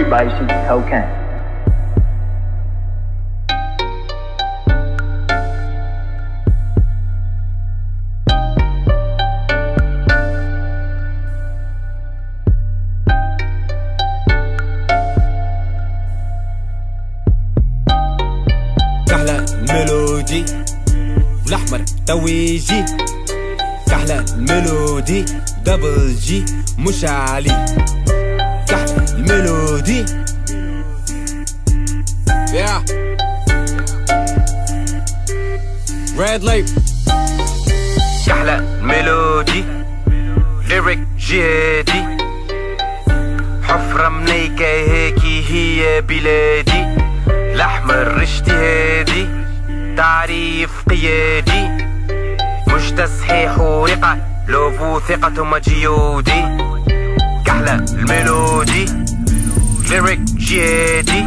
Everybody should do cocaine. كحلة الميلودي والأحمر تويجي، كحلة الميلودي دبل جي مش علي، كحلة الميلودي yeah red label. كحلة الميلودي ليريك جهادي، حفرة منيكة هيكي هي بلادي، الأحمر اجتهادي تعريف قيادي، مش تصحيح ورقة لوفو ثقة مجيودي. كحلة الميلودي ليريك جهادي،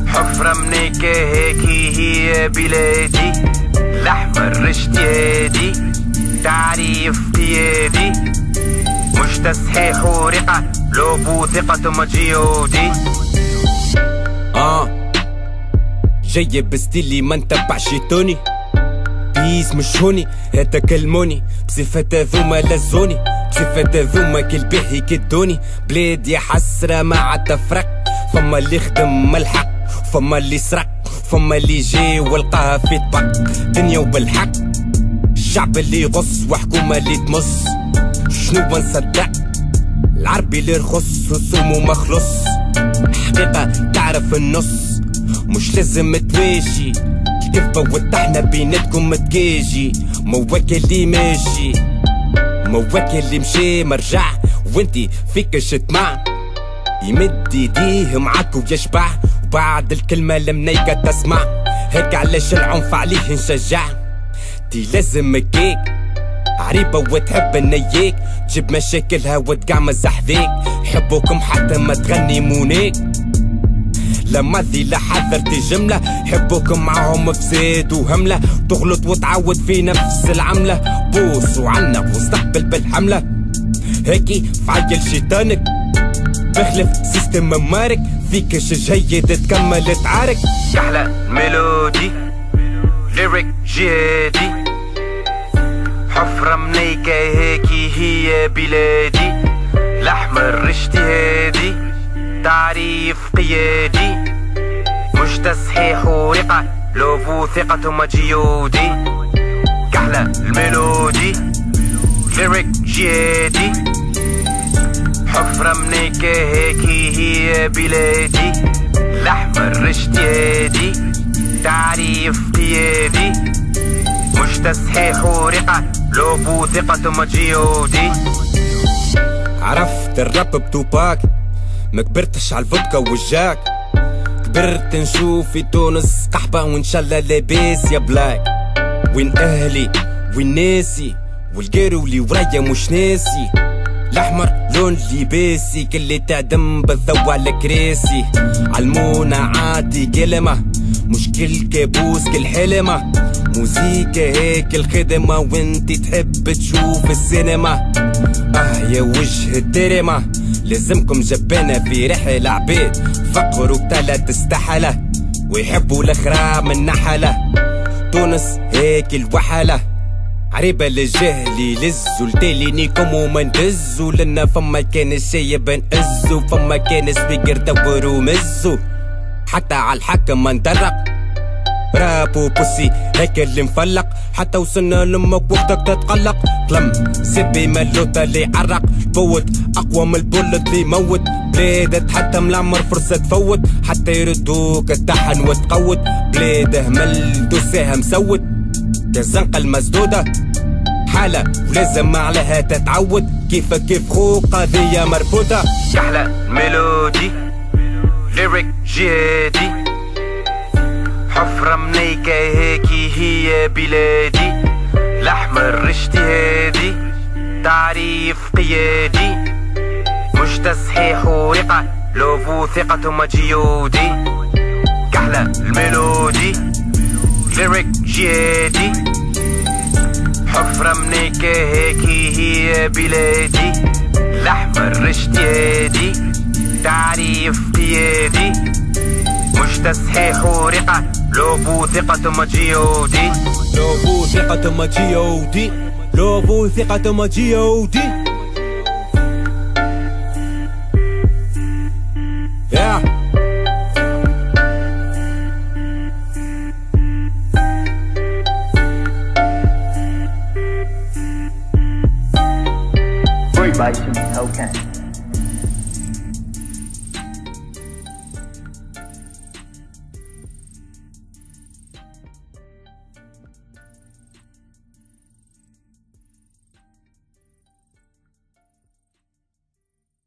حفرة منيكة هيكي هي بلادي، الأحمر اجتهادي تعريف قيادي، مش تصحيح ورقة لوفو ثقة مجيودي. جاي بستيلي ما نتبعش توني، بيس مش هوني هتكلموني بصفة ذوما لزوني، بصفة ذوما كالبيح يكدوني، بلادي حسرة مع تفرق، فما اللي خدم الحق فما اللي سرق، فما اللي جاي والقاها في طبق، دنيا وبالحق الشعب اللي يغص وحكومة اللي تمص، شنو نصدق العربي اللي رخص رسومه مخلص، حقيقة تعرف النص مش لازم تماشي، الكذبة والطحنة بيناتكم متجاجي، مواكل اللي ماشي مواكل اللي مشي مرجع، وانتي فيك الشتمع يمد يديه معاك ويشبع، وبعد الكلمة المنيكة تسمع، هيك علاش العنف عليه نشجع، تي لازم كيك عريبة وتحب النياك، تجيب مشاكلها وتقعمز حذيك، حبوكم حتى ما تغني مونيك، لما ذي لحذرتي جملة، حبوكم معاهم فساد وهملة، تغلط وتعود في نفس العملة، بوس وعنق واستقبل بالحملة، هيكي فعيل شيطانك بخلف سيستم ممارك، فيكش جيد تكمل تعارك. كحلة الميلودي ليريك جهادي، حفرة منيكة هيكي هي بلادي، الأحمر اجتهادي تعريف قيادي، مش تصحيح ورقة لوفو ثقة مجيودي. كحلة الميلودي ليريك جهادي، حفرة منيكة هيكي هي بلادي، الأحمر اجتهادي تعريف قيادي، مش تصحيح ورقة لوفو ثقة مجيودي. عرفت الراب بتوباك، ما كبرتش على الفودكا والجاك، كبرت نشوف في تونس قحبة وان شاء الله لاباس يا بلاك، وين اهلي وين ناسي والقيرو اللي ورايا مش ناسي، الاحمر لون لباسي كل تعدم بالضو على كراسي، علمونا عادي كلمة مش كل كابوس كل حلمة، موزيكا هيك الخدمة وانتي تحب تشوف السينما، يا وجه الترمة لازمكم جبانة في رحلة عبيد، فقر وقتلة تستحلة ويحبوا الاخرى من نحلة، تونس هيك الوحلة عريبة للجهل يلزوا التالي نيكم وما ندزوا، لنا فما كان الشايب نقزوا، فما كان سبيكر دور ومزوا، حتى عالحكم ما ندرق، راب وبوسي هيك اللي مفلق، حتى وصلنا لامك وقتك تتقلق، طلم زبي ملوطة اللي عرق، البوت اقوى من البولت اللي يموت، بلاد حتى ملعمر فرصة تفوت، حتى يردوك الطحن وتقوت، بلاد همل دوساها مسوت، كالزنقة المسدودة حالة ولازم عليها تتعود، كيف خوق قضية مرفوضة. كحلة الميلودي ليريك جهادي، حفرة منيكة هيكي هي بلادي، الأحمر اجتهادي تعريف قيادي، مش تصحيح ورقة لوفو ثقة مجيودي. كحلة الميلودي ليريك جهادي، حفرة منيكة هيكي هي بلادي، الأحمر اجتهادي تعريف بيدي، مش تصحيح ورقة، لوبو ثقة مجيودي، لوبو ثقة مجيودي، لوبو ثقة مجيودي. Yeah. Free by Cocaine.